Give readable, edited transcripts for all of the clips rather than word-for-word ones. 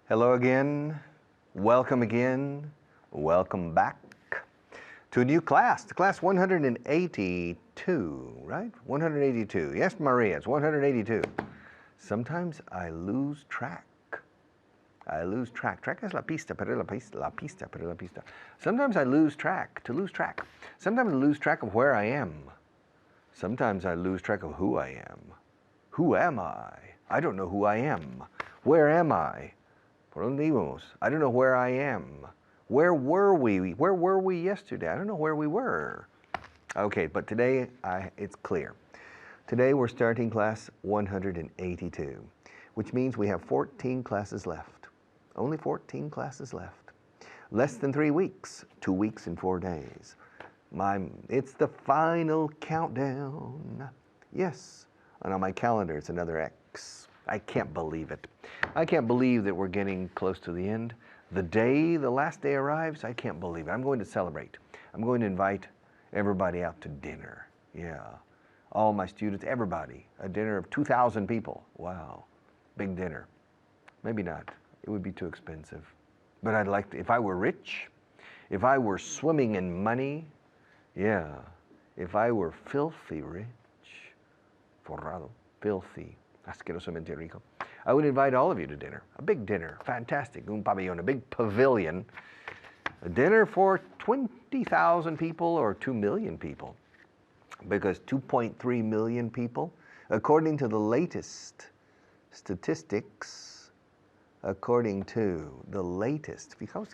Hello again, welcome back to a new class, class 182, right? 182, yes Maria, it's 182. Sometimes I lose track. Track es la pista, pero la pista. Sometimes I lose track, Sometimes I lose track of where I am. Sometimes I lose track of who I am. Who am I? I don't know who I am. Where am I? Por dónde íbamos? I don't know where I am. Where were we? Where were we yesterday? I don't know where we were. Okay, but today it's clear. Today we're starting class 182, which means we have 14 classes left. Only 14 classes left. Less than 3 weeks, 2 weeks and 4 days. It's the final countdown. Yes, and on my calendar it's another X. I can't believe it. I can't believe that we're getting close to the end. The last day arrives, I can't believe it. I'm going to celebrate. I'm going to invite everybody out to dinner. Yeah, all my students, everybody. A dinner of 2,000 people. Wow, big dinner. Maybe not. It would be too expensive. But I'd like to, if I were rich, if I were swimming in money, yeah, if I were filthy rich, forrado, filthy, asquerosamente rico, I would invite all of you to dinner. A big dinner, fantastic, un pabellón, a big pavilion. A dinner for 20,000 people or 2 million people. Because 2.3 million people, according to the latest statistics, fijaos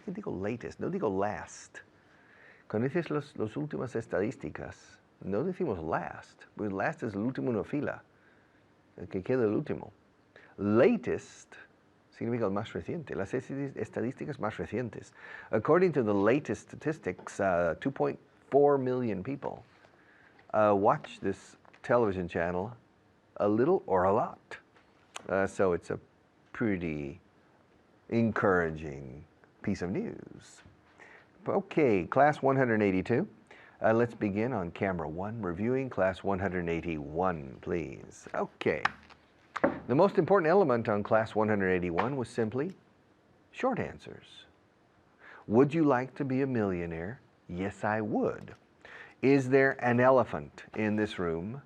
que digo latest, no digo last. Cuando dices los últimas estadísticas, no decimos last, porque last es el último en una fila, el que queda el último. Latest significa el más reciente, las estadísticas más recientes. According to the latest statistics, 2.4 million people watch this television channel a little or a lot. So it's a pretty encouraging piece of news. Okay, class 182. Let's begin on camera 1, reviewing class 181, please. Okay. The most important element on class 181 was simply short answers. Would you like to be a millionaire? Yes, I would. Is there an elephant in this room?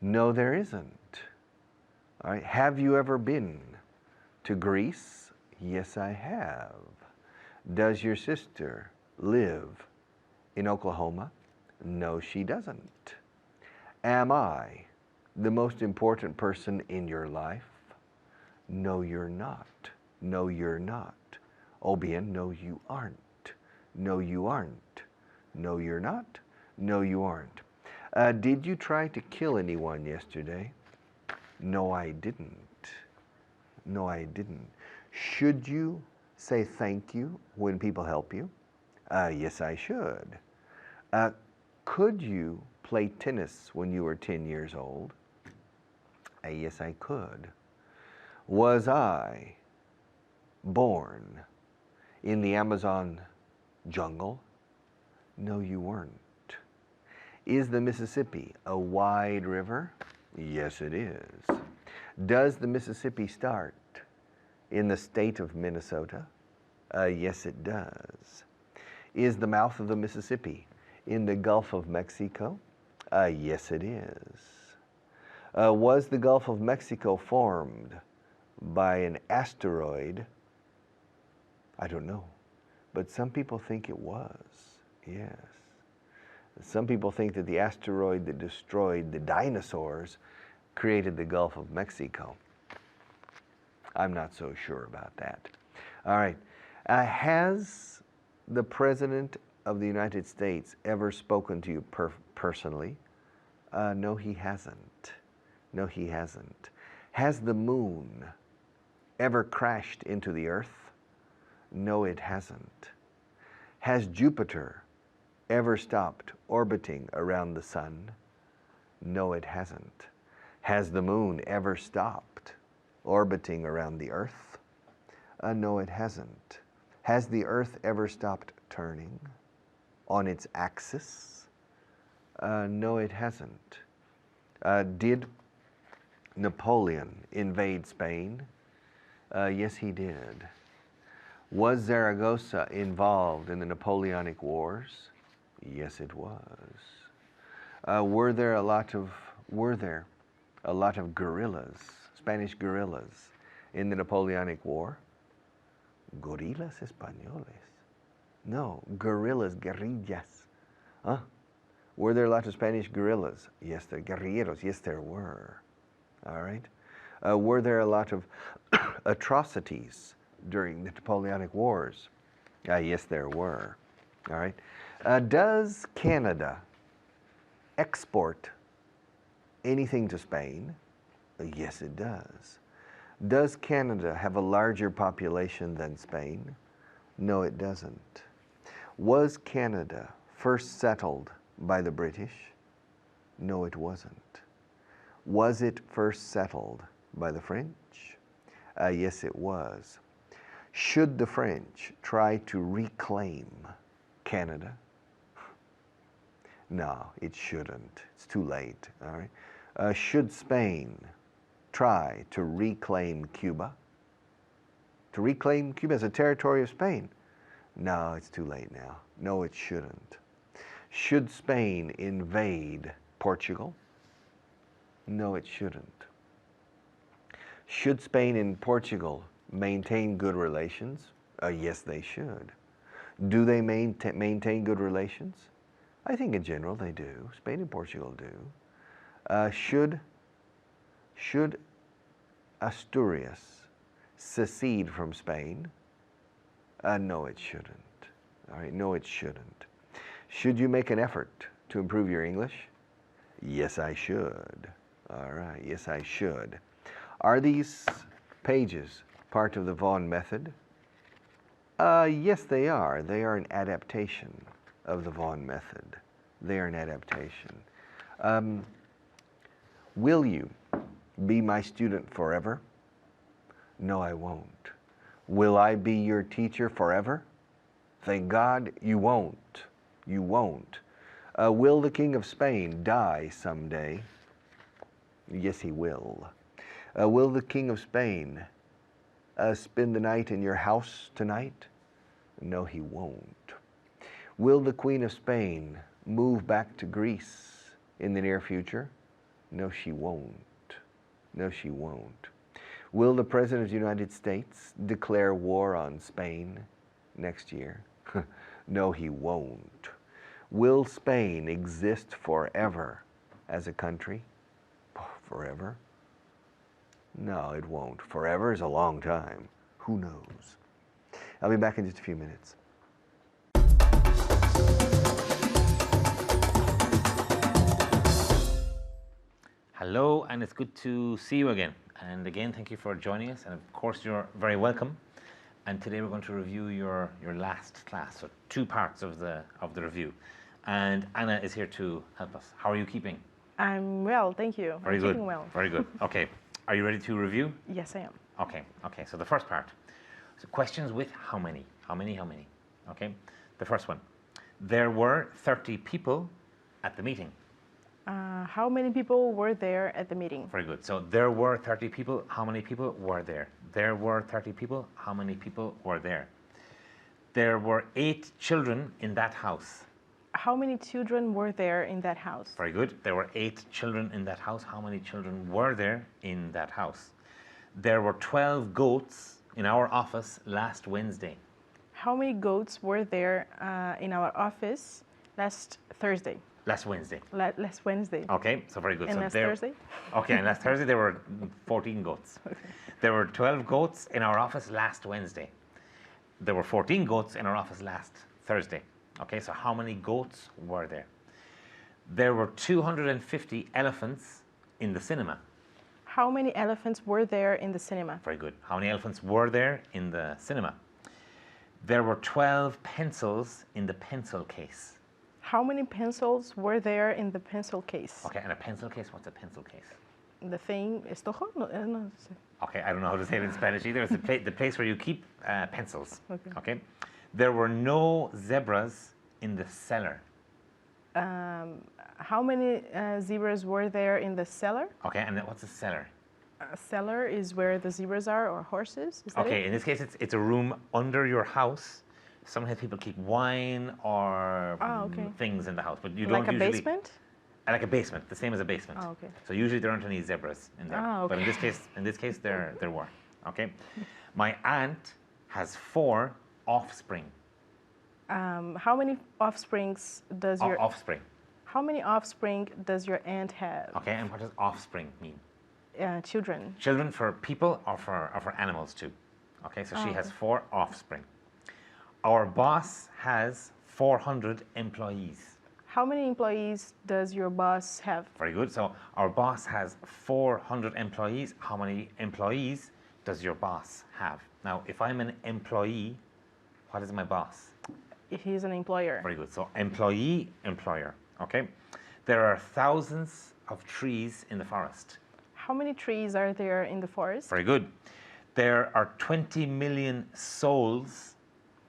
No, there isn't. All right. Have you ever been to Greece? Yes, I have. Does your sister live in Oklahoma? No, she doesn't. Am I the most important person in your life? No, you're not. No, you're not. O bien, no, you aren't. No, you aren't. No, you're not. No, you aren't. Did you try to kill anyone yesterday? No, I didn't. No, I didn't. Should you say thank you when people help you? Yes, I should. Could you play tennis when you were 10 years old? Yes, I could. Was I born in the Amazon jungle? No, you weren't. Is the Mississippi a wide river? Yes, it is. Does the Mississippi start in the state of Minnesota? Yes, it does. Is the mouth of the Mississippi in the Gulf of Mexico? Yes, it is. Was the Gulf of Mexico formed by an asteroid? I don't know, but some people think it was, yes. Some people think that the asteroid that destroyed the dinosaurs created the Gulf of Mexico. I'm not so sure about that. All right. Has the President of the United States ever spoken to you personally? No, he hasn't. No, he hasn't. Has the moon ever crashed into the earth? No, it hasn't. Has Jupiter ever stopped orbiting around the sun? No, it hasn't. Has the moon ever stopped orbiting around the earth? No, it hasn't. Has the earth ever stopped turning on its axis? No, it hasn't. Did Napoleon invade Spain? Yes, he did. Was Zaragoza involved in the Napoleonic Wars? Yes, it was. Were there a lot of guerrillas, Spanish guerrillas, in the Napoleonic War? Gorillas españoles. No, guerrillas, guerrillas. Huh? Were there a lot of Spanish guerrillas? Yes, the guerrilleros. Yes, there were. All right. Were there a lot of atrocities during the Napoleonic Wars? Yes, there were. All right. Does Canada export anything to Spain? Yes, it does. Does Canada have a larger population than Spain? No, it doesn't. Was Canada first settled by the British? No, it wasn't. Was it first settled by the French? Yes, it was. Should the French try to reclaim Canada? No, it shouldn't. It's too late. All right. Should Spain try to reclaim Cuba? To reclaim Cuba as a territory of Spain? No, it's too late now. No, it shouldn't. Should Spain invade Portugal? No, it shouldn't. Should Spain and Portugal maintain good relations? Yes, they should. Do they maintain good relations? I think in general they do. Spain and Portugal do. Should Asturias secede from Spain? No, it shouldn't. All right, no, it shouldn't. Should you make an effort to improve your English? Yes, I should. All right, yes, I should. Are these pages part of the Vaughan method? Yes, they are. They are an adaptation of the Vaughan method. They are an adaptation. Will you be my student forever? No, I won't. Will I be your teacher forever? Thank God you won't. You won't. Will the King of Spain die someday? Yes, he will. Will the King of Spain spend the night in your house tonight? No, he won't. Will the Queen of Spain move back to Greece in the near future? No, she won't. No, she won't. Will the President of the United States declare war on Spain next year? No, he won't. Will Spain exist forever as a country? Forever? No, it won't. Forever is a long time. Who knows? I'll be back in just a few minutes. Hello, and it's good to see you again. And again, thank you for joining us. And of course, you're very welcome. And today we're going to review your last class, so 2 parts of the review. And Anna is here to help us. How are you keeping? I'm well, thank you. Very I'm good. keeping well. Very good. Okay. Are you ready to review? Yes, I am. Okay. Okay. So the first part. So questions with how many? How many? How many? Okay. The first one. There were 30 people at the meeting. How many people were there at the meeting? Very good. So there were 30 people. How many people were there? There were 30 people. How many people were there? There were 8 children in that house. How many children were there in that house? Very good. There were 8 children in that house. How many children were there in that house? There were 12 goats in our office last Wednesday. How many goats were there in our office last Thursday? Last Wednesday. Last Wednesday. Okay, so very good. And so last Thursday? Okay, and last Thursday there were 14 goats. Okay. There were 12 goats in our office last Wednesday. There were 14 goats in our office last Thursday. Okay, so how many goats were there? There were 250 elephants in the cinema. How many elephants were there in the cinema? Very good. How many elephants were there in the cinema? There were 12 pencils in the pencil case. How many pencils were there in the pencil case? Okay, and a pencil case, what's a pencil case? The thing, estojo? No, no sé. Okay, I don't know how to say it in Spanish either. It's the place where you keep pencils. Okay. Okay. There were no zebras in the cellar. How many zebras were there in the cellar? Okay, and what's a cellar? A cellar is where the zebras are or horses. Is that Okay, it? in this case, it's a room under your house. Sometimes people keep wine or Okay. things in the house, but you Like don't a usually. basement? Like a basement, the same as a basement. Oh, okay. So usually there aren't any zebras in there. Ah, But in okay. this case, there were. Okay. My aunt has 4 offspring. How many offsprings does your Offspring. How many offspring does your aunt have? Okay. And what does offspring mean? Children. Children for people or for animals too. Okay. So she has 4 offspring. Our boss has 400 employees. How many employees does your boss have? Very good. So our boss has 400 employees. How many employees does your boss have? Now, if I'm an employee, what is my boss? He's an employer. Very good. So employee, employer. Okay. There are thousands of trees in the forest. How many trees are there in the forest? Very good. There are 20 million souls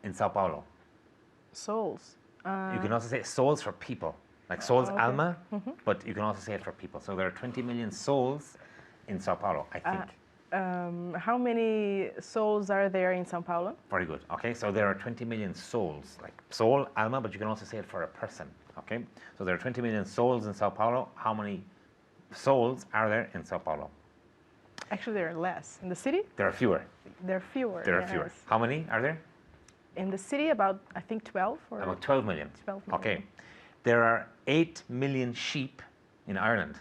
in Sao Paulo. Souls. You can also say souls for people, like souls okay. alma, but you can also say it for people. So there are 20 million souls in Sao Paulo, I think. How many souls are there in São Paulo? Very good. Okay, so there are 20 million souls, like soul, alma, but you can also say it for a person. Okay, so there are 20 million souls in Sao Paulo. How many souls are there in Sao Paulo? Actually, there are less. In the city, There are fewer. there are fewer. There are fewer. yes. How many are there? In the city, about I think 12 or About 12 million. 12 million. Okay, there are 8 million sheep in Ireland.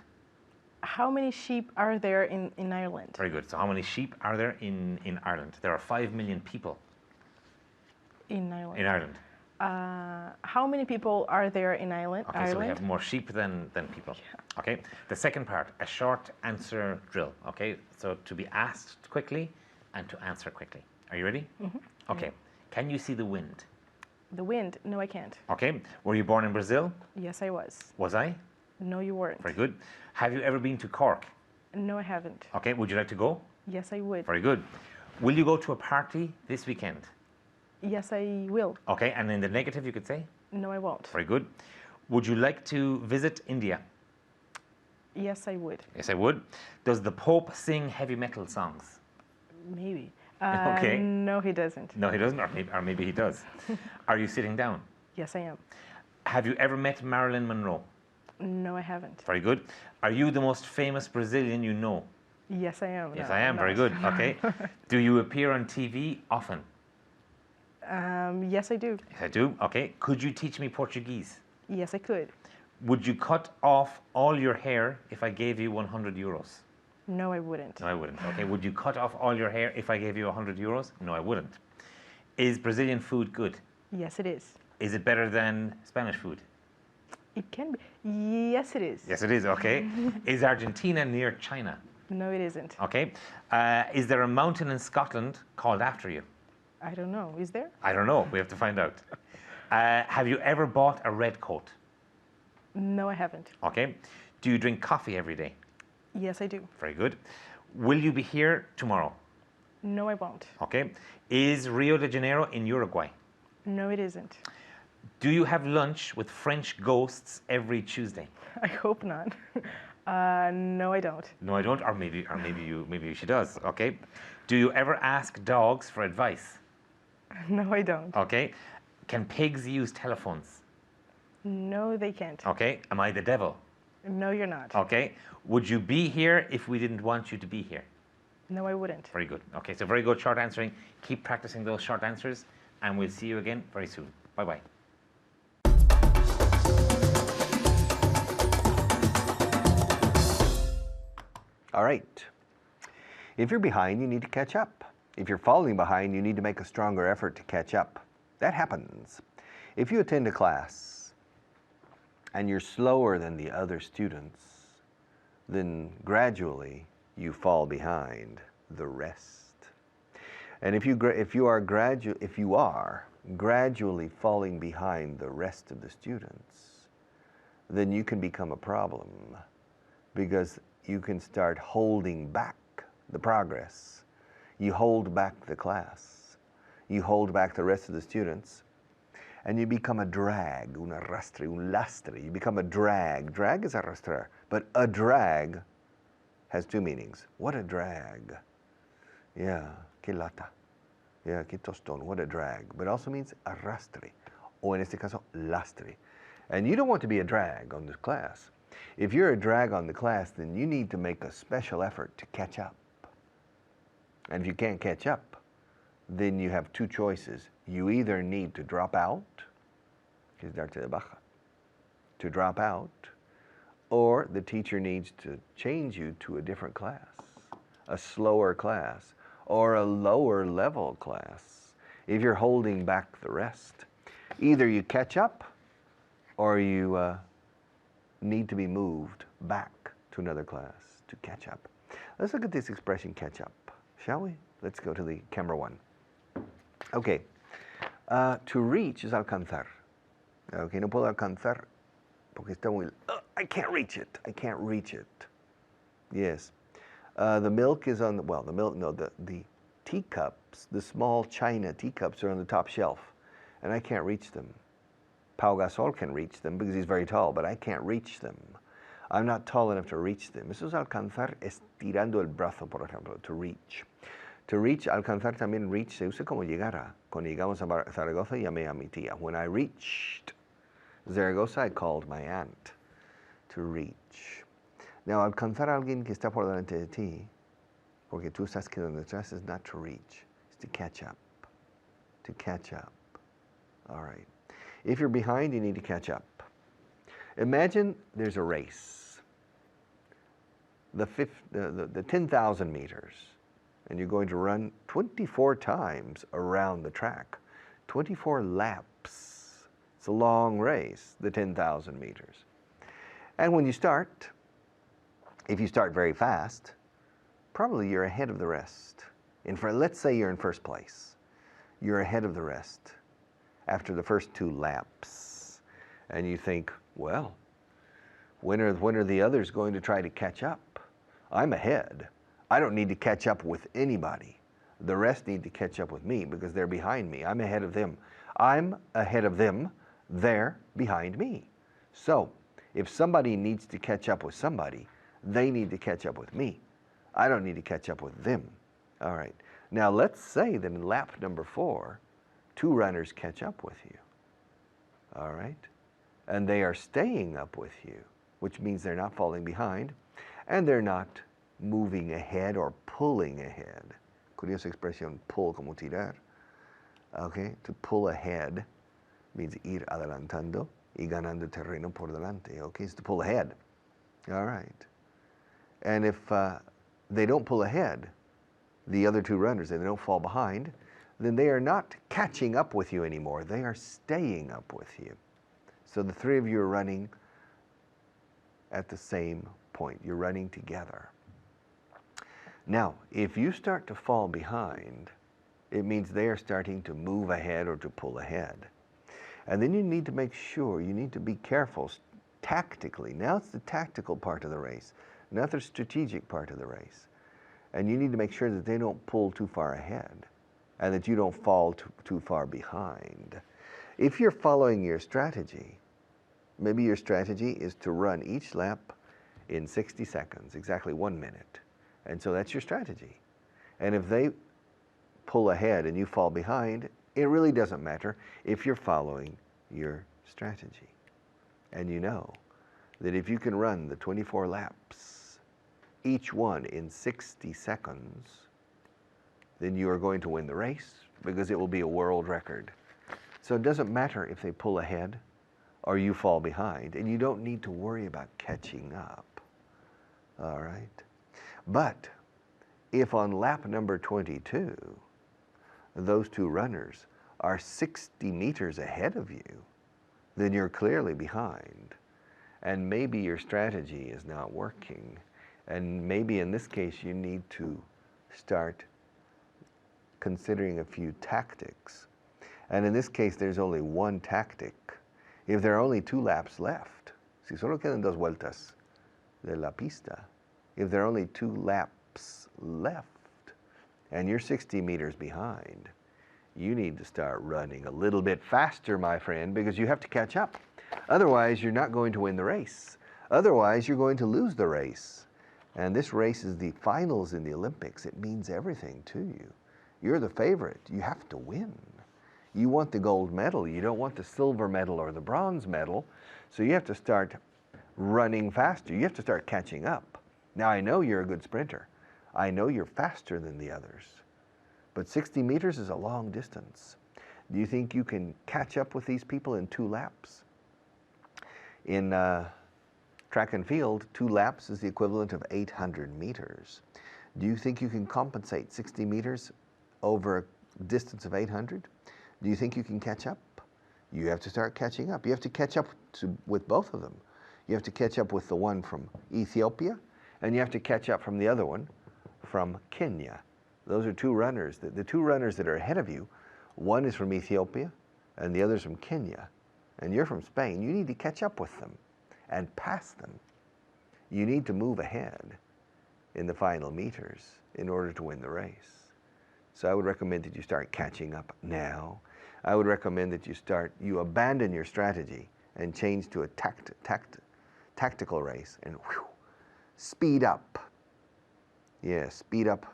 How many sheep are there in Ireland? Very good. So how many sheep are there in Ireland? There are 5 million people In Ireland. in Ireland. How many people are there in Ireland? Okay, so we have more sheep than people. Okay, the second part, a short answer drill. Okay, so to be asked quickly and to answer quickly. Are you ready? Okay, can you see the wind? The wind? No, I can't. Okay, were you born in Brazil? Yes, I was. Was I? No, you weren't. Very good. Have you ever been to Cork? No, I haven't. Okay, would you like to go? Yes, I would. Very good. Will you go to a party this weekend? Yes, I will. Okay, and in the negative you could say? No, I won't. Very good. Would you like to visit India? Yes, I would. Yes, I would. Does the Pope sing heavy metal songs? Maybe. Okay. No, he doesn't. No, he doesn't, or maybe he does. Are you sitting down? Yes, I am. Have you ever met Marilyn Monroe? No, I haven't. Very good. Are you the most famous Brazilian you know? Yes, I am. Yes, No, I am. I'm Very not. good. Okay. Do you appear on TV often? Yes, I do. Yes, I do. Okay. Could you teach me Portuguese? Yes, I could. Would you cut off all your hair if I gave you 100 euros? No, I wouldn't. No, I wouldn't. Okay. Would you cut off all your hair if I gave you 100 euros? No, I wouldn't. Is Brazilian food good? Yes, it is. Is it better than Spanish food? It can be. Yes, it is. Yes, it is. Okay. Is Argentina near China? No, it isn't. Okay. Is there a mountain in Scotland called after you? I don't know. Is there? I don't know. We have to find out. Have you ever bought a red coat? No, I haven't. Okay. Do you drink coffee every day? Yes, I do. Very good. Will you be here tomorrow? No, I won't. Okay. Is Rio de Janeiro in Uruguay? No, it isn't. Do you have lunch with French ghosts every Tuesday? I hope not. No, I don't. No, I don't. Or maybe she does. Okay. Do you ever ask dogs for advice? No, I don't. Okay. Can pigs use telephones? No, they can't. Okay. Am I the devil? No, you're not. Okay. Would you be here if we didn't want you to be here? No, I wouldn't. Very good. Okay, so very good short answering. Keep practicing those short answers, and we'll see you again very soon. Bye-bye. All right. If you're behind, you need to catch up. If you're falling behind, you need to make a stronger effort to catch up. That happens. If you attend a class and you're slower than the other students, then gradually you fall behind the rest. And if you are gradually falling behind the rest of the students, then you can become a problem, because you can start holding back the progress. You hold back the class. You hold back the rest of the students, and you become a drag, un arrastre, un lastre. You become a drag. Drag is arrastrar, but a drag has two meanings. What a drag. Yeah, que lata. Yeah, que tostón, what a drag. But it also means arrastre, o en este caso, lastre. And you don't want to be a drag on this class. If you're a drag on the class, then you need to make a special effort to catch up. And if you can't catch up, then you have two choices. You either need to drop out, quedarte de baja, to drop out, or the teacher needs to change you to a different class, a slower class, or a lower level class, if you're holding back the rest. Either you catch up, or you need to be moved back to another class to catch up. Let's look at this expression, catch up, shall we? Let's go to the camera one. Okay, to reach is alcanzar. Okay, no puedo alcanzar porque está muy, I can't reach it, I can't reach it. Yes, the milk is on the, well, the milk, no, the teacups, the small china teacups are on the top shelf, and I can't reach them. Pau Gasol can reach them because he's very tall, but I can't reach them. I'm not tall enough to reach them. Eso es alcanzar estirando el brazo, por ejemplo, to reach. To reach, alcanzar también reach se usa como llegar a. Cuando llegamos a Zaragoza, llamé a mi tía. When I reached Zaragoza, I called my aunt. To reach. Now, alcanzar a alguien que está por delante de ti, porque tú estás quedando detrás, is not to reach. It's to catch up. To catch up. All right. If you're behind, you need to catch up. Imagine there's a race. The 10,000 meters. And you're going to run 24 times around the track. 24 laps. It's a long race, the 10,000 meters. And when you start, if you start very fast, probably you're ahead of the rest. Let's say you're in first place. You're ahead of the rest after the first 2 laps. And you think, well, when are the others going to try to catch up? I'm ahead. I don't need to catch up with anybody. The rest need to catch up with me because they're behind me. I'm ahead of them. I'm ahead of them. They're behind me. So if somebody needs to catch up with somebody, they need to catch up with me. I don't need to catch up with them. All right. Now let's say that in lap number 4, 2 runners catch up with you. All right. And they are staying up with you, which means they're not falling behind and they're not moving ahead or pulling ahead. Curiosa expresión, pull, como tirar. Okay, to pull ahead means ir adelantando y ganando terreno por delante. Okay, it's to pull ahead. All right. And if they don't pull ahead, the other 2 runners, and they don't fall behind, then they are not catching up with you anymore. They are staying up with you. So the 3 of you are running at the same point. You're running together. Now, if you start to fall behind, it means they are starting to move ahead or to pull ahead. And then you need to make sure, you need to be careful tactically. Now it's the tactical part of the race, not the strategic part of the race. And you need to make sure that they don't pull too far ahead and that you don't fall too far behind. If you're following your strategy, maybe your strategy is to run each lap in 60 seconds, exactly 1 minute. And so that's your strategy. And if they pull ahead and you fall behind, it really doesn't matter if you're following your strategy. And you know that if you can run the 24 laps, each one in 60 seconds, then you are going to win the race because it will be a world record. So it doesn't matter if they pull ahead or you fall behind, and you don't need to worry about catching up. All right? But if on lap number 22, those 2 runners are 60 meters ahead of you, then you're clearly behind. And maybe your strategy is not working. And maybe in this case, you need to start considering a few tactics. And in this case, there's only one tactic. If there are only 2 laps left, si solo quedan 2 vueltas de la pista, if there are only 2 laps left and you're 60 meters behind, you need to start running a little bit faster, my friend, because you have to catch up. Otherwise, you're not going to win the race. Otherwise, you're going to lose the race. And this race is the finals in the Olympics. It means everything to you. You're the favorite. You have to win. You want the gold medal. You don't want the silver medal or the bronze medal. So you have to start running faster. You have to start catching up. Now, I know you're a good sprinter. I know you're faster than the others. But 60 meters is a long distance. Do you think you can catch up with these people in 2 laps? In track and field, 2 laps is the equivalent of 800 meters. Do you think you can compensate 60 meters over a distance of 800? Do you think you can catch up? You have to start catching up. You have to catch up with both of them. You have to catch up with the one from Ethiopia, and you have to catch up from the other one from Kenya. Those are 2 runners. The 2 runners that are ahead of you, one is from Ethiopia, and the other is from Kenya. And you're from Spain. You need to catch up with them and pass them. You need to move ahead in the final meters in order to win the race. So I would recommend that you start catching up now. I would recommend that you abandon your strategy and change to a tactical race and speed up. Yeah, speed up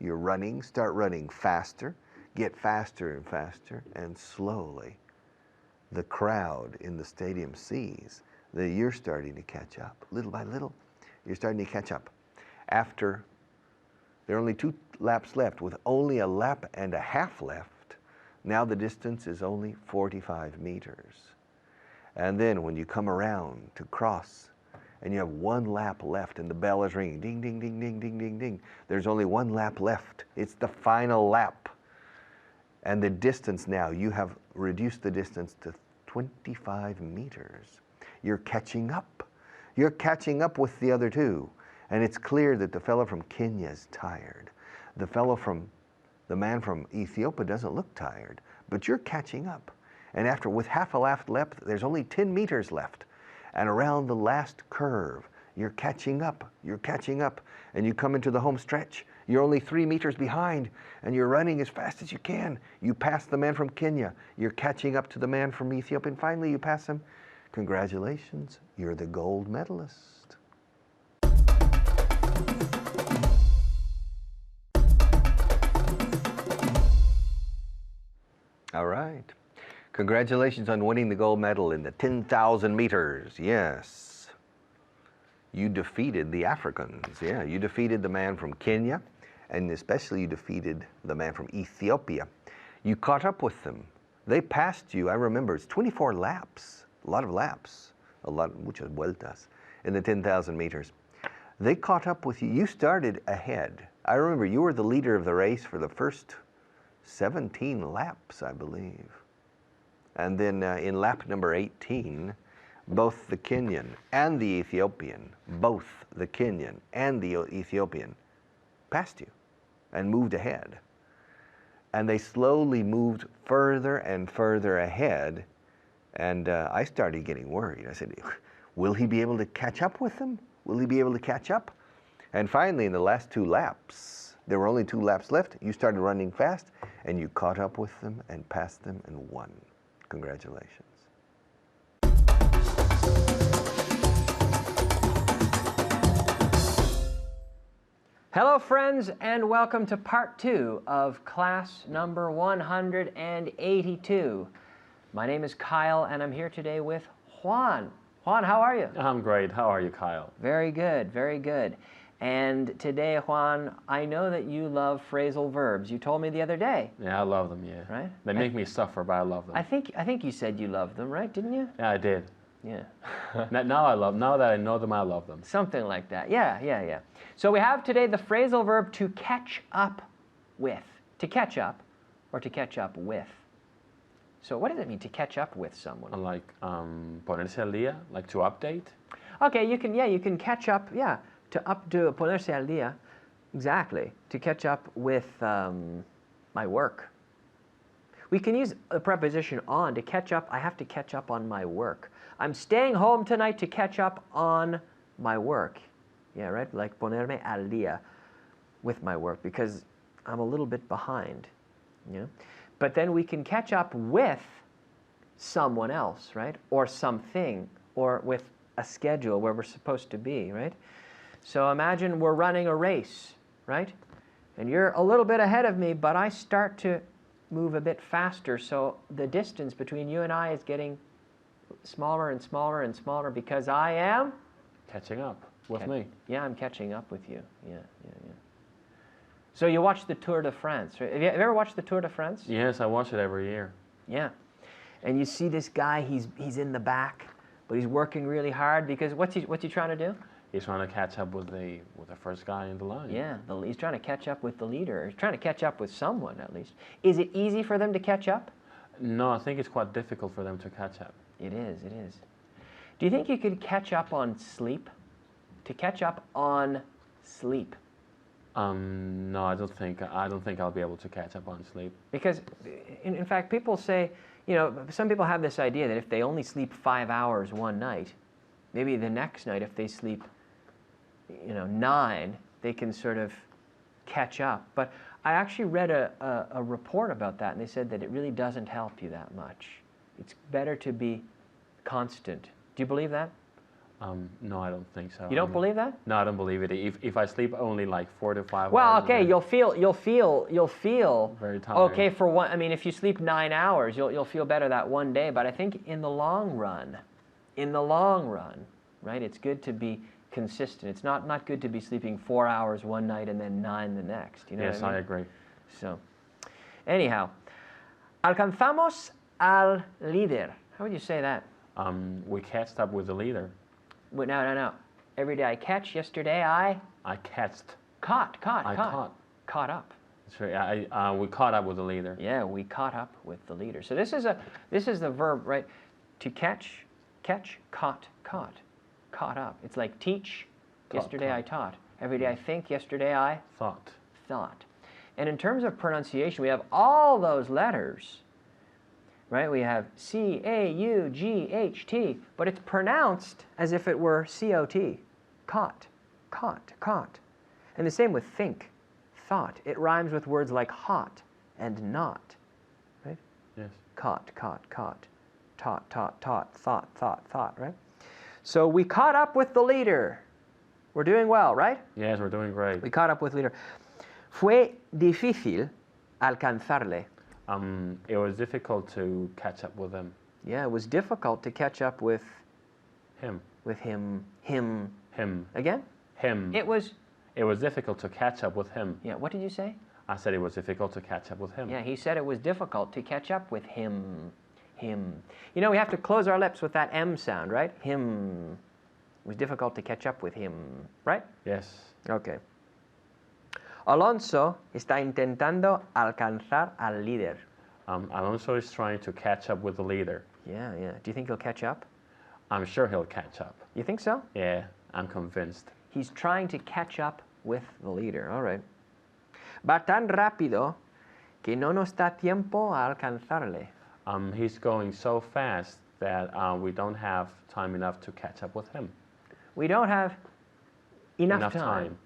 your running. Start running faster. Get faster and faster, and slowly the crowd in the stadium sees that you're starting to catch up. Little by little, you're starting to catch up. After there are only 2 laps left, with only a lap and a half left, now the distance is only 45 meters. And then when you come around to cross, and you have 1 lap left, and the bell is ringing, ding, ding, ding, ding, ding, ding, ding. There's only 1 lap left. It's the final lap. And the distance now, you have reduced the distance to 25 meters. You're catching up. You're catching up with the other 2. And it's clear that the fellow from Kenya is tired. The man from Ethiopia doesn't look tired, but you're catching up. And with half a lap left, there's only 10 meters left. And around the last curve, you're catching up. You're catching up. And you come into the home stretch. You're only 3 meters behind, and you're running as fast as you can. You pass the man from Kenya. You're catching up to the man from Ethiopia, and finally you pass him. Congratulations, you're the gold medalist. All right. Congratulations on winning the gold medal in the 10,000 meters. Yes. You defeated the Africans. Yeah, you defeated the man from Kenya, and especially you defeated the man from Ethiopia. You caught up with them. They passed you. I remember it's 24 laps, a lot of laps, muchas vueltas in the 10,000 meters. They caught up with you. You started ahead. I remember you were the leader of the race for the first 17 laps, I believe. And then in lap number 18, both the Kenyan and the Ethiopian, passed you and moved ahead. And they slowly moved further and further ahead. And I started getting worried. I said, will he be able to catch up with them? Will he be able to catch up? And finally, in the last 2 laps, there were only 2 laps left. You started running fast, and you caught up with them and passed them and won. Congratulations. Hello friends, and welcome to part 2 of class number 182. My name is Kyle, and I'm here today with Juan. Juan, how are you? I'm great. How are you, Kyle? Very good, very good. And today, Juan, I know that you love phrasal verbs. You told me the other day. Yeah, I love them, yeah. Right? They make me suffer, but I love them. I think you said you loved them, right? Didn't you? Yeah, I did. Yeah. Now that I know them, I love them. Something like that. Yeah. So we have today the phrasal verb to catch up with. To catch up, or to catch up with. So what does it mean to catch up with someone? Like ponerse al día, like to update. Okay, you can catch up, to ponerse al día, exactly, to catch up with my work. We can use the preposition on to catch up. I have to catch up on my work. I'm staying home tonight to catch up on my work. Yeah, right? Like ponerme al día with my work because I'm a little bit behind. Yeah? But then we can catch up with someone else, right? Or something, or with a schedule where we're supposed to be, right? So imagine we're running a race, right? And you're a little bit ahead of me, but I start to move a bit faster. So the distance between you and I is getting smaller and smaller and smaller because I am Catching up with me. Yeah, I'm catching up with you. Yeah. So you watch the Tour de France, right? Have you ever watched the Tour de France? Yes, I watch it every year. Yeah. And you see this guy, he's in the back, but he's working really hard because what's he trying to do? He's trying to catch up with the first guy in the line. Yeah, he's trying to catch up with the leader. He's trying to catch up with someone at least. Is it easy for them to catch up? No, I think it's quite difficult for them to catch up. It is. Do you think you could catch up on sleep? To catch up on sleep? No, I don't think I'll be able to catch up on sleep. Because, in fact, people say, some people have this idea that if they only sleep 5 hours one night, maybe the next night if they sleep, 9, they can sort of catch up. But I actually read a report about that, and they said that it really doesn't help you that much. It's better to be constant. Do you believe that? No, I don't think so. You don't believe that? No, I don't believe it. If I sleep only like 4 to 5 Well, hours. okay, a day, you'll feel very tired. okay for one. I mean, if you sleep 9 hours, you'll feel better that one day. But I think in the long run, right, it's good to be consistent. It's not good to be sleeping 4 hours one night and then 9 the next. You know Yes, what I mean? I agree. So, anyhow, alcanzamos al líder. How would you say that? We catched up with the leader. No. Every day I catch. Yesterday I I catched. caught. I caught. Caught up. Sorry, we caught up with the leader. Yeah, we caught up with the leader. So this is the verb, right? To catch, caught up. It's like teach. Taught, Yesterday I taught. taught. Every day I think. Yesterday I Thought. thought. And in terms of pronunciation, we have all those letters. Right? We have C-A-U-G-H-T, but it's pronounced as if it were C-O-T. Caught. And the same with think, thought. It rhymes with words like hot and not. Right? Yes. Caught. Taught, thought, right? So we caught up with the leader. We're doing well, right? Yes, we're doing great. We caught up with leader. Fue difícil alcanzarle. It was difficult to catch up with him. Yeah, it was difficult to catch up with Him. him. Again? Him. It was, difficult to catch up with him. yeah, what did you say? I said it was difficult to catch up with him. Yeah, he said it was difficult to catch up with him. You know, we have to close our lips with that M sound, right? Him. It was difficult to catch up with him, right? Yes. Okay. Alonso está intentando alcanzar al líder. Alonso is trying to catch up with the leader. Yeah. Do you think he'll catch up? I'm sure he'll catch up. You think so? Yeah, I'm convinced. He's trying to catch up with the leader. All right. Va tan rápido que no nos da tiempo a alcanzarle. He's going so fast that we don't have time enough to catch up with him. We don't have enough Enough time time.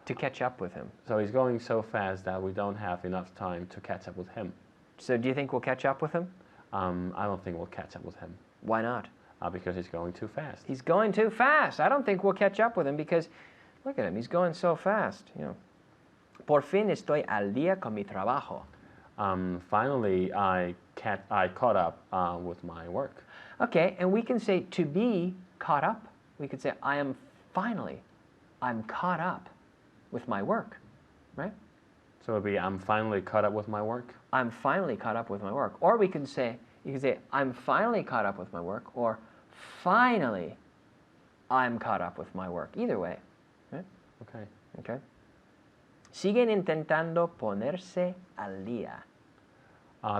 to catch up with him. So he's going so fast that we don't have enough time to catch up with him. So do you think we'll catch up with him? I don't think we'll catch up with him Why not? because he's going too fast. He's going too fast. I don't think we'll catch up with him because look at him. He's going so fast. You know. Por fin estoy al día con mi trabajo. Finally, I caught up with my work. Okay, and we can say to be caught up. We could say I'm caught up with my work, right? So it would be I'm finally caught up with my work. I'm finally caught up with my work. Or you can say I'm finally caught up with my work, or finally I'm caught up with my work. Either way, right? Okay. Siguen intentando ponerse al día.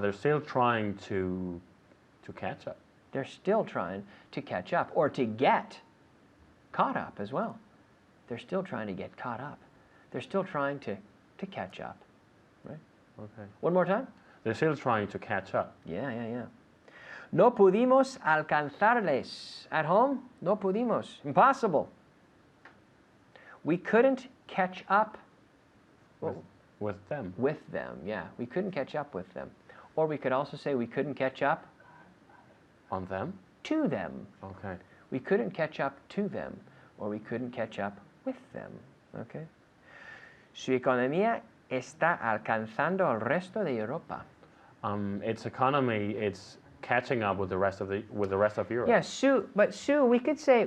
They're still trying to catch up. They're still trying to catch up or to get caught up as well. They're still trying to get caught up. They're still trying to catch up, right? Okay. One more time. They're still trying to catch up. Yeah. No pudimos alcanzarles. At home, no pudimos. Impossible. We couldn't catch up With them. with them. Yeah, we couldn't catch up with them. Or we could also say we couldn't catch up On them? to them. Okay. We couldn't catch up to them, or we couldn't catch up with them. Okay. Su economía está alcanzando al resto de Europa. Its economy, it's catching up with the rest of Europe. Yeah, Sue, we could say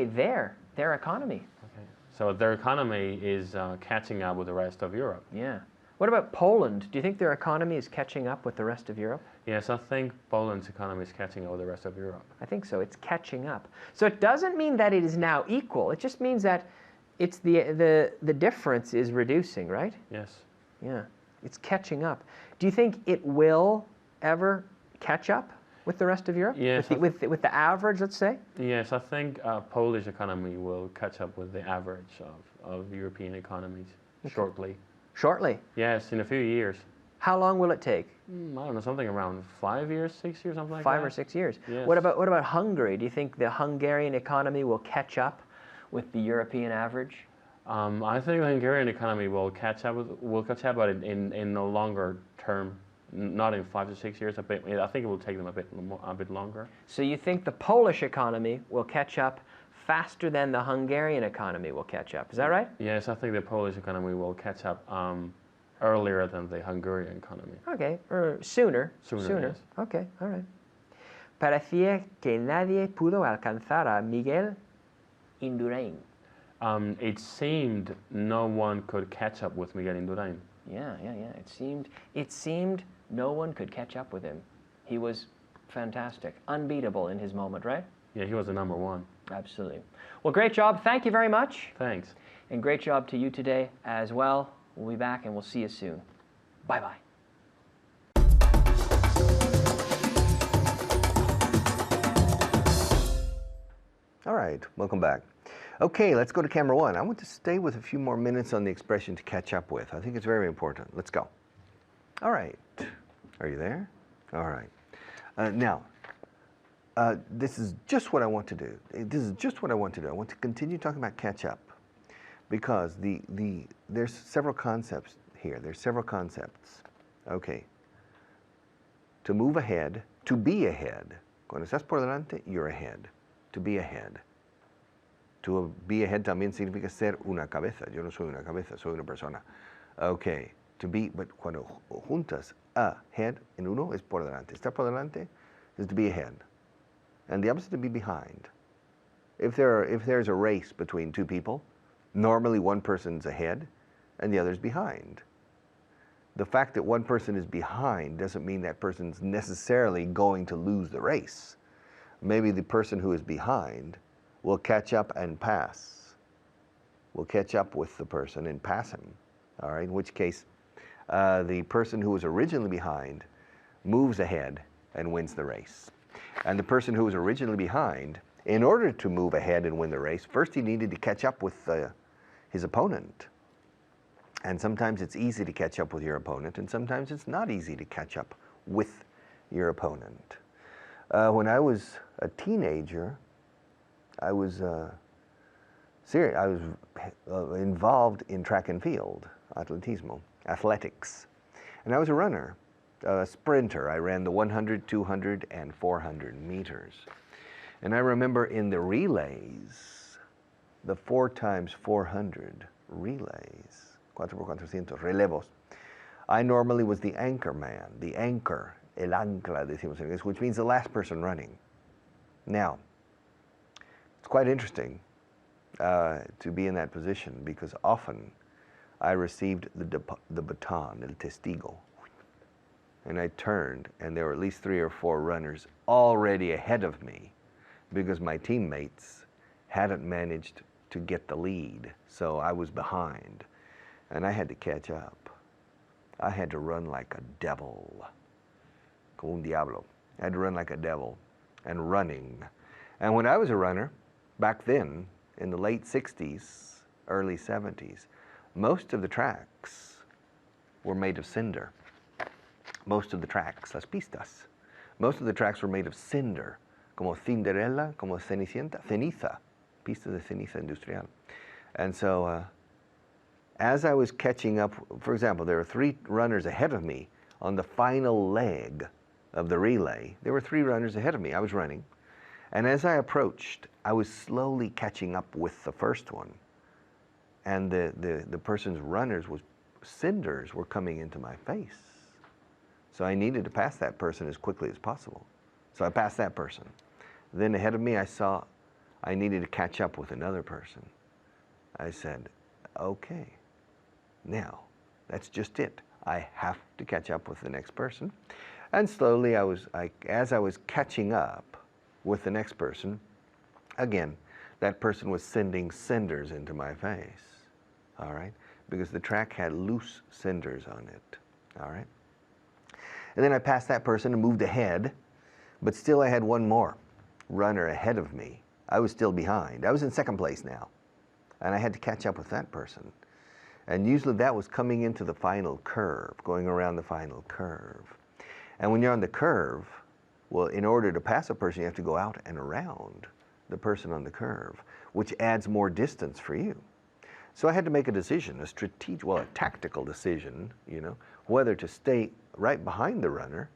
their economy. Okay. So their economy is catching up with the rest of Europe. Yeah. What about Poland? Do you think their economy is catching up with the rest of Europe? Yes, I think Poland's economy is catching up with the rest of Europe. I think so. It's catching up. So it doesn't mean that it is now equal. It just means that it's the difference is reducing, right? Yes. Yeah. It's catching up. Do you think it will ever catch up with the rest of Europe? Yes, With the average, let's say? Yes, I think Polish economy will catch up with the average of European economies shortly. Shortly. Yes, in a few years. How long will it take? I don't know, something around 5 years, 6 years, something like that. 5 or 6 years. Yes. What about Hungary? Do you think the Hungarian economy will catch up with the European average? I think the Hungarian economy will catch up, but in a longer term, not in 5 to 6 years. I think it will take them a bit longer. So you think the Polish economy will catch up faster than the Hungarian economy will catch up? Is that right? Yes, I think the Polish economy will catch up earlier than the Hungarian economy. Okay, or sooner. Sooner, yes. Okay, all right. Parecía que nadie pudo alcanzar a Miguel Indurain. It seemed no one could catch up with Miguel Indurain. Yeah. It seemed no one could catch up with him. He was fantastic, unbeatable in his moment, right? Yeah, he was the number one. Absolutely. Well, great job. Thank you very much. Thanks. And great job to you today as well. We'll be back and we'll see you soon. Bye-bye. All right, welcome back. Okay, let's go to camera one. I want to stay with a few more minutes on the expression to catch up with. I think it's very important. Let's go. All right. Are you there? All right. Now, this is just what I want to do. I want to continue talking about catch up because there's several concepts here. There's several concepts. Okay. To move ahead, to be ahead. Cuando estás por delante, you're ahead. To be ahead. To be ahead también significa ser una cabeza. Yo no soy una cabeza, soy una persona. Okay. To be, but cuando juntas ahead en uno es por delante. Estar por delante is to be ahead. And the opposite to be behind. If there's a race between two people, normally one person's ahead and the other's behind. The fact that one person is behind doesn't mean that person's necessarily going to lose the race. Maybe the person who is behind will catch up and pass. Will catch up with the person and pass him. All right, in which case the person who was originally behind moves ahead and wins the race. And the person who was originally behind, in order to move ahead and win the race, first he needed to catch up with his opponent. And sometimes it's easy to catch up with your opponent, and sometimes it's not easy to catch up with your opponent. When I was a teenager, I was involved in track and field, athletics. And I was a runner, a sprinter. I ran the 100, 200, and 400 meters. And I remember in the relays, the 4x400 relays, 4x400 relevos, I normally was the anchor man, the anchor, el ancla, decimos en inglés, which means the last person running. Now, it's quite interesting to be in that position because often I received the baton, el testigo, and I turned and there were at least 3 or 4 runners already ahead of me because my teammates hadn't managed to get the lead, so I was behind and I had to catch up. I had to run like a devil, como un diablo. I had to run like a devil and running. And when I was a runner, back then, in the late 60s, early 70s, most of the tracks were made of cinder. Most of the tracks, las pistas, most of the tracks were made of cinder, como Cinderella, como Cenicienta, ceniza, pistas de ceniza industrial. And so, as I was catching up, for example, there were 3 runners ahead of me on the final leg of the relay. There were 3 runners ahead of me. I was running. And as I approached, I was slowly catching up with the first one. and the person's runners was cinders were coming into my face. So I needed to pass that person as quickly as possible. So I passed that person. Then ahead of me, I saw I needed to catch up with another person. I said, okay, now that's just it. I have to catch up with the next person. And slowly, as I was catching up with the next person, again, that person was sending cinders into my face, all right? Because the track had loose cinders on it, all right? And then I passed that person and moved ahead, but still I had one more runner ahead of me. I was still behind. I was in second place now, and I had to catch up with that person. And usually that was coming into the final curve, going around the final curve. And when you're on the curve, well, in order to pass a person, you have to go out and around the person on the curve, which adds more distance for you. So I had to make a decision, a tactical decision, whether to stay right behind the runner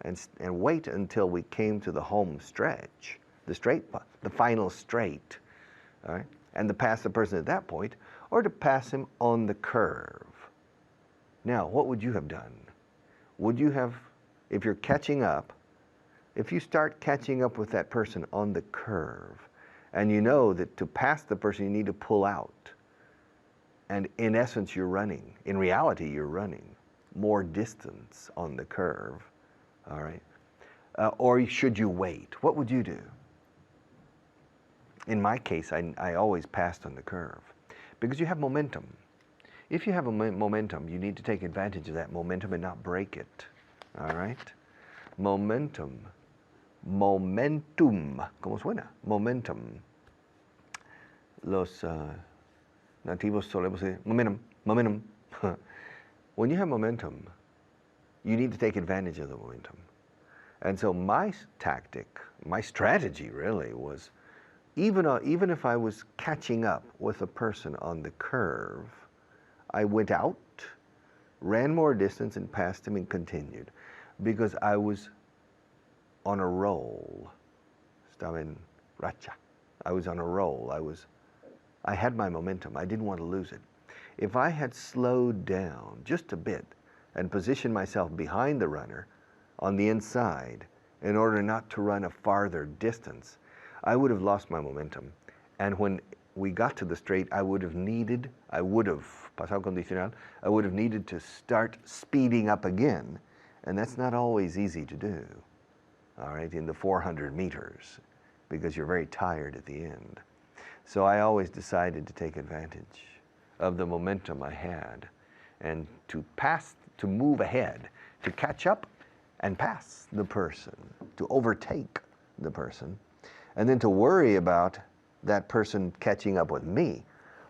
and wait until we came to the home stretch, the final straight, all right, and to pass the person at that point, or to pass him on the curve. Now, what would you have done? Would you have, if you're catching up, if you start catching up with that person on the curve, and you know that to pass the person you need to pull out, and in essence you're running, in reality you're running more distance on the curve, all right? Or should you wait? What would you do? In my case, I always passed on the curve because you have momentum. If you have a momentum, you need to take advantage of that momentum and not break it, all right? Momentum. Momentum. ¿Cómo suena? Momentum. Los nativos solemos decir momentum. When you have momentum, you need to take advantage of the momentum. And so my tactic, my strategy really was, even if I was catching up with a person on the curve, I went out, ran more distance and passed him and continued, because I was on a roll. Estaba en racha. I was on a roll. I had my momentum. I didn't want to lose it. If I had slowed down just a bit and positioned myself behind the runner on the inside in order not to run a farther distance, I would have lost my momentum. And when we got to the straight, I would have needed to start speeding up again. And that's not always easy to do, all right, in the 400 meters, because you're very tired at the end. So I always decided to take advantage of the momentum I had and to move ahead, to catch up and pass the person, to overtake the person, and then to worry about that person catching up with me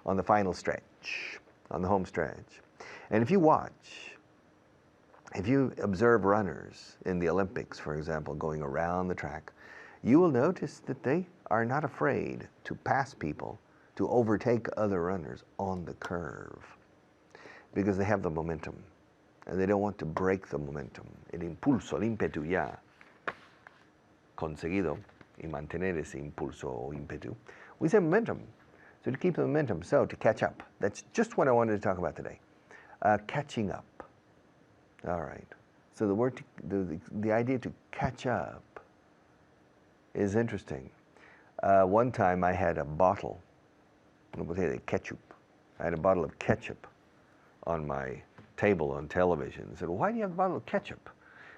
on the final stretch, on the home stretch. And if you observe runners in the Olympics, for example, going around the track, you will notice that they are not afraid to pass people, to overtake other runners on the curve, because they have the momentum, and they don't want to break the momentum. El impulso, el ímpetu ya conseguido, y mantener ese impulso o ímpetu. We say momentum, so to keep the momentum, so to catch up. That's just what I wanted to talk about today. Catching up. All right. So the idea to catch up is interesting. One time I had a bottle, ketchup. I had a bottle of ketchup on my table on television. I said, well, why do you have a bottle of ketchup?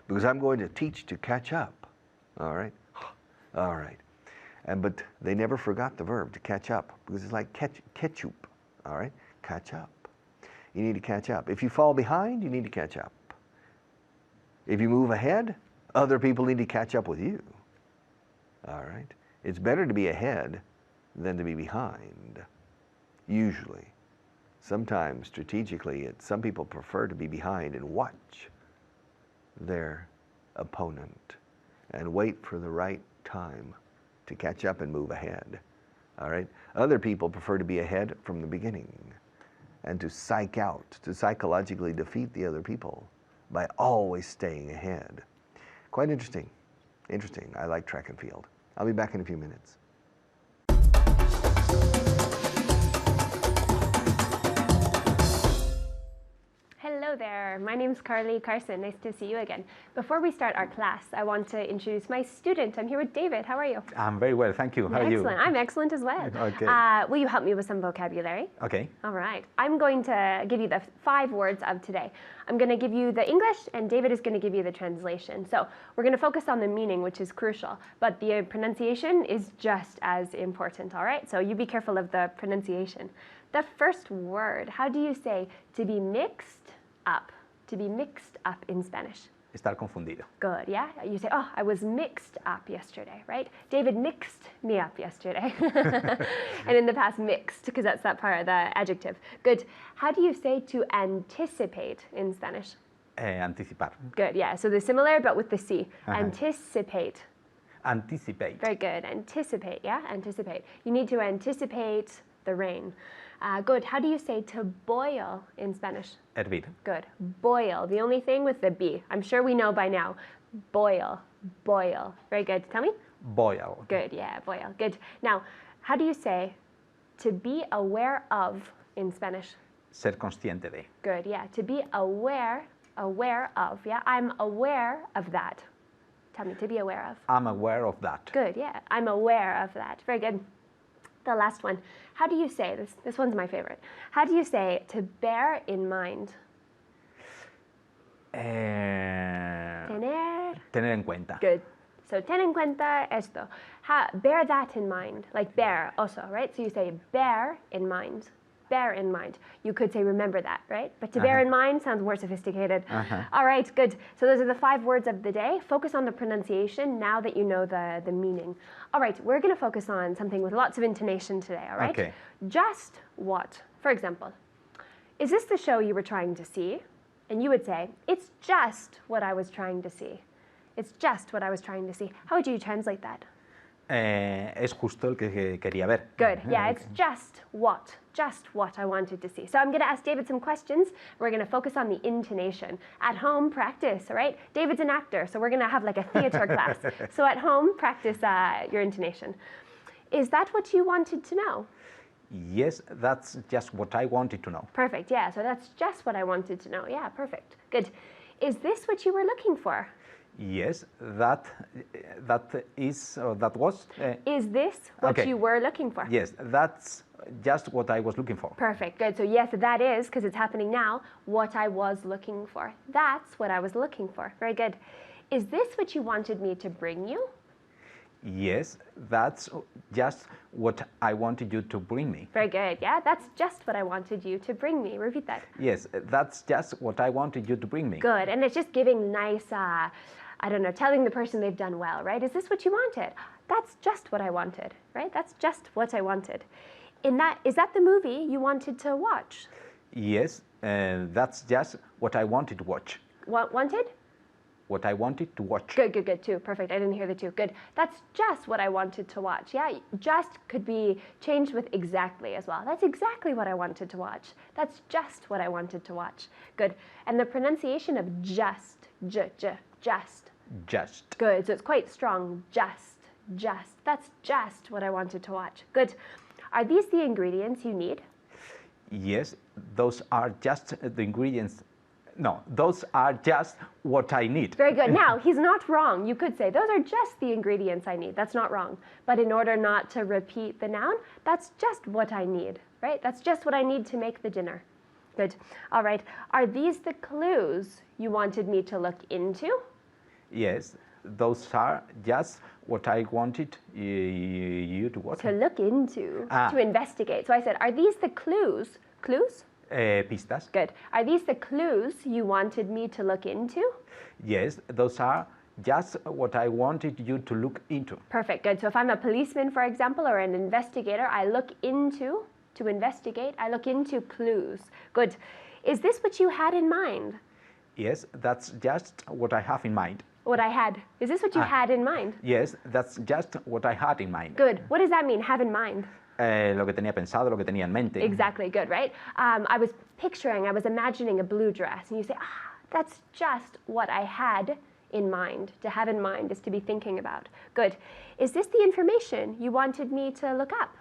Because I'm going to teach to catch up. All right? All right. But they never forgot the verb, to catch up, because it's like ketchup. All right? Catch up. You need to catch up. If you fall behind, you need to catch up. If you move ahead, other people need to catch up with you. All right? It's better to be ahead than to be behind, usually. Sometimes, strategically, some people prefer to be behind and watch their opponent and wait for the right time to catch up and move ahead. All right? Other people prefer to be ahead from the beginning and to psych out, to psychologically defeat the other people by always staying ahead. Quite interesting. Interesting. I like track and field. I'll be back in a few minutes. Hello there, my name's Carly Carson. Nice to see you again. Before we start our class, I want to introduce my student. I'm here with David. How are you? I'm very well, thank you. How are you? Excellent. I'm excellent as well. Okay. Will you help me with some vocabulary? Okay. All right. I'm going to give you the 5 words of today. I'm going to give you the English, and David is going to give you the translation. So we're going to focus on the meaning, which is crucial, but the pronunciation is just as important, all right? So you be careful of the pronunciation. The first word, how do you say to be mixed up? To be mixed up in Spanish. Estar confundido. Good, yeah? You say, oh, I was mixed up yesterday, right? David mixed me up yesterday. And in the past, mixed, because that's that part of the adjective. Good. How do you say to anticipate in Spanish? Anticipar. Good, yeah. So they're similar, but with the C. Anticipate. Anticipate. Very good. Anticipate, yeah? Anticipate. You need to anticipate the rain. Good. How do you say to boil in Spanish? Hervir. Good. Boil. The only thing with the B. I'm sure we know by now. Boil. Boil. Very good. Tell me. Boil. Good. Yeah, boil. Good. Now, how do you say to be aware of in Spanish? Ser consciente de. Good. Yeah. To be aware of. Yeah. I'm aware of that. Tell me. To be aware of. I'm aware of that. Good. Yeah. I'm aware of that. Very good. The last one. How do you say this? This one's my favorite. How do you say to bear in mind? Tener en cuenta. Good. So ten en cuenta esto. Bear that in mind. Like bear also, right? So you say bear in mind. Bear in mind. You could say remember that, right? But to bear in mind sounds more sophisticated. All right, good. So those are the 5 words of the day. Focus on the pronunciation now that you know the meaning. All right, we're going to focus on something with lots of intonation today, all right? Okay. Just what? For example, is this the show you were trying to see? And you would say, it's just what I was trying to see. It's just what I was trying to see. How would you translate that? Es justo el que quería ver. Good. Yeah, it's just what I wanted to see. So I'm going to ask David some questions. We're going to focus on the intonation. At home, practice, all right? David's an actor, so we're going to have like a theater class. So at home, practice your intonation. Is that what you wanted to know? Yes, that's just what I wanted to know. Perfect. Yeah, so that's just what I wanted to know. Yeah, perfect. Good. Is this what you were looking for? Yes, that was. Is this what Okay. you were looking for? Yes, that's just what I was looking for. Perfect, good. So yes, that is, because it's happening now, what I was looking for. That's what I was looking for. Very good. Is this what you wanted me to bring you? Yes, that's just what I wanted you to bring me. Very good, yeah? That's just what I wanted you to bring me. Repeat that. Yes, that's just what I wanted you to bring me. Good, and it's just giving nice, I don't know, telling the person they've done well, right? Is this what you wanted? That's just what I wanted, right? That's just what I wanted. Is that the movie you wanted to watch? Yes, that's just what I wanted to watch. What wanted? What I wanted to watch. Good, good, good, too. Perfect. I didn't hear the two. Good. That's just what I wanted to watch. Yeah, just could be changed with exactly as well. That's exactly what I wanted to watch. That's just what I wanted to watch. Good. And the pronunciation of just, just. Just. Good. So it's quite strong. Just. That's just what I wanted to watch. Good. Are these the ingredients you need? Yes, those are just the ingredients. No, those are just what I need. Very good. Now, he's not wrong. You could say, those are just the ingredients I need. That's not wrong. But in order not to repeat the noun, that's just what I need, right? That's just what I need to make the dinner. Good. All right. Are these the clues you wanted me to look into? Yes, those are just what I wanted you to what? To look into, to investigate. So I said, are these the clues? Clues? Pistas. Good. Are these the clues you wanted me to look into? Yes, those are just what I wanted you to look into. Perfect. Good. So if I'm a policeman, for example, or an investigator, I look into, to investigate, I look into clues. Good. Is this what you had in mind? Yes, that's just what I have in mind. What I had. Is this what you had in mind? Yes, that's just what I had in mind. Good. What does that mean, have in mind? Lo que tenía pensado, lo que tenía en mente. Exactly, good, right? I was imagining a blue dress, and you say, that's just what I had in mind. To have in mind is to be thinking about. Good. Is this the information you wanted me to look up?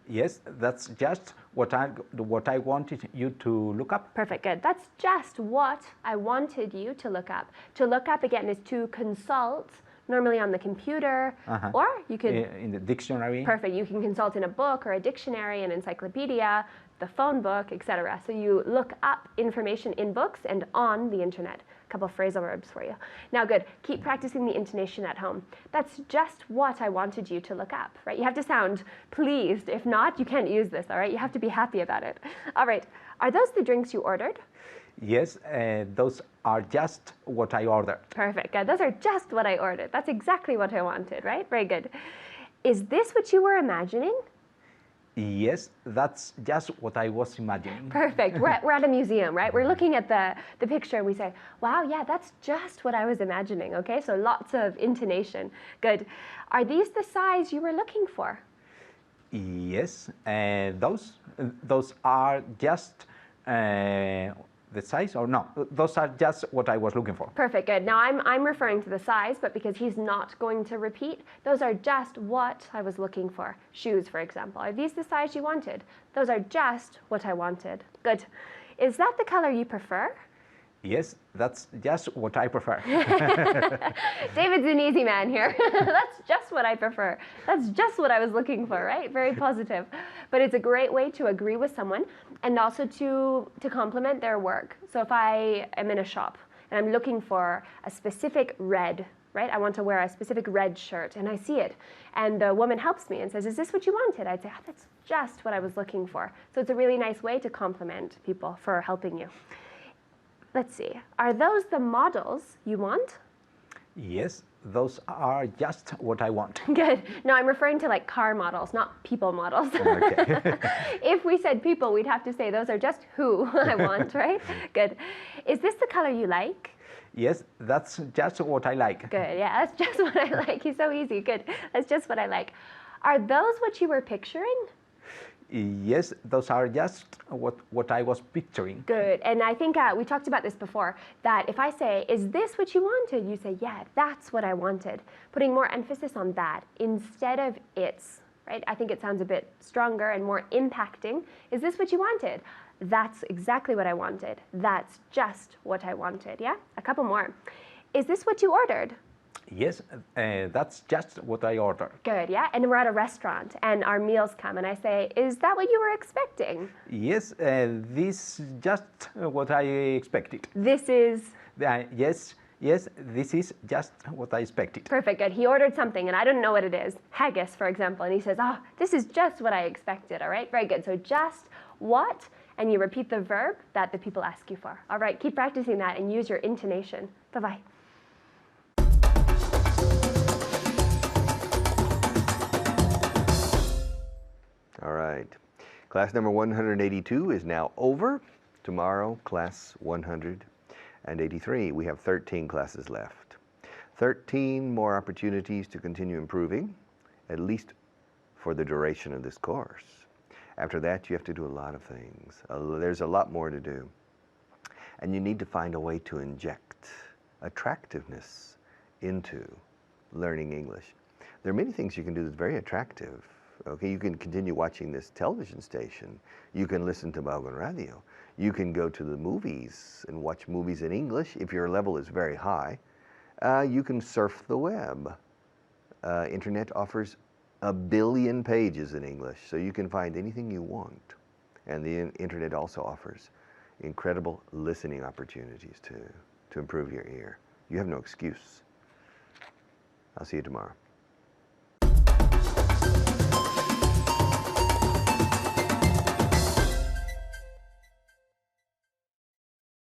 Yes, that's just what I wanted you to look up. Perfect, good. That's just what I wanted you to look up. To look up, again, is to consult, normally on the computer, or you could... In the dictionary. Perfect. You can consult in a book or a dictionary, an encyclopedia, the phone book, etc. So you look up information in books and on the internet. A couple of phrasal verbs for you. Now, good. Keep practicing the intonation at home. That's just what I wanted you to look up, right? You have to sound pleased. If not, you can't use this, all right? You have to be happy about it. All right. Are those the drinks you ordered? Yes, those are just what I ordered. Perfect. Good. Those are just what I ordered. That's exactly what I wanted, right? Very good. Is this what you were imagining? Yes, that's just what I was imagining. Perfect. We're at a museum, right? We're looking at the picture and we say, wow, yeah, that's just what I was imagining, okay? So lots of intonation. Good. Are these the size you were looking for? Yes, those are just the size, or no? Those are just what I was looking for. Perfect, good. Now I'm referring to the size, but because he's not going to repeat, those are just what I was looking for. Shoes, for example. Are these the size you wanted? Those are just what I wanted. Good. Is that the color you prefer? Yes, that's just what I prefer. David's an easy man here. That's just what I prefer. That's just what I was looking for, right? Very positive. But it's a great way to agree with someone and also to compliment their work. So if I am in a shop and I'm looking for a specific red, right? I want to wear a specific red shirt and I see it. And the woman helps me and says, is this what you wanted? I'd say, oh, that's just what I was looking for. So it's a really nice way to compliment people for helping you. Let's see. Are those the models you want? Yes, those are just what I want. Good. No, I'm referring to like car models, not people models. Okay. If we said people, we'd have to say those are just who I want, right? Good. Is this the color you like? Yes, that's just what I like. Good. Yeah, that's just what I like. He's so easy. Good. That's just what I like. Are those what you were picturing? Yes, those are just what I was picturing. Good. And I think we talked about this before, that if I say, is this what you wanted? You say, yeah, that's what I wanted. Putting more emphasis on that instead of it's, right? I think it sounds a bit stronger and more impacting. Is this what you wanted? That's exactly what I wanted. That's just what I wanted. Yeah? A couple more. Is this what you ordered? Yes, that's just what I ordered. Good, yeah? And we're at a restaurant and our meals come and I say, is that what you were expecting? Yes, this is just what I expected. This is? Yes, this is just what I expected. Perfect, good. He ordered something and I don't know what it is. Haggis, for example, and he says, oh, this is just what I expected, all right? Very good. So just what, and you repeat the verb that the people ask you for. All right, keep practicing that and use your intonation. Bye-bye. All right. Class number 182 is now over. Tomorrow, class 183. We have 13 classes left. 13 more opportunities to continue improving, at least for the duration of this course. After that, you have to do a lot of things. There's a lot more to do. And you need to find a way to inject attractiveness into learning English. There are many things you can do that's very attractive. Okay, you can continue watching this television station. You can listen to Baugan Radio. You can go to the movies and watch movies in English if your level is very high. You can surf the web. Internet offers 1 billion pages in English, so you can find anything you want. And the internet also offers incredible listening opportunities to improve your ear. You have no excuse. I'll see you tomorrow.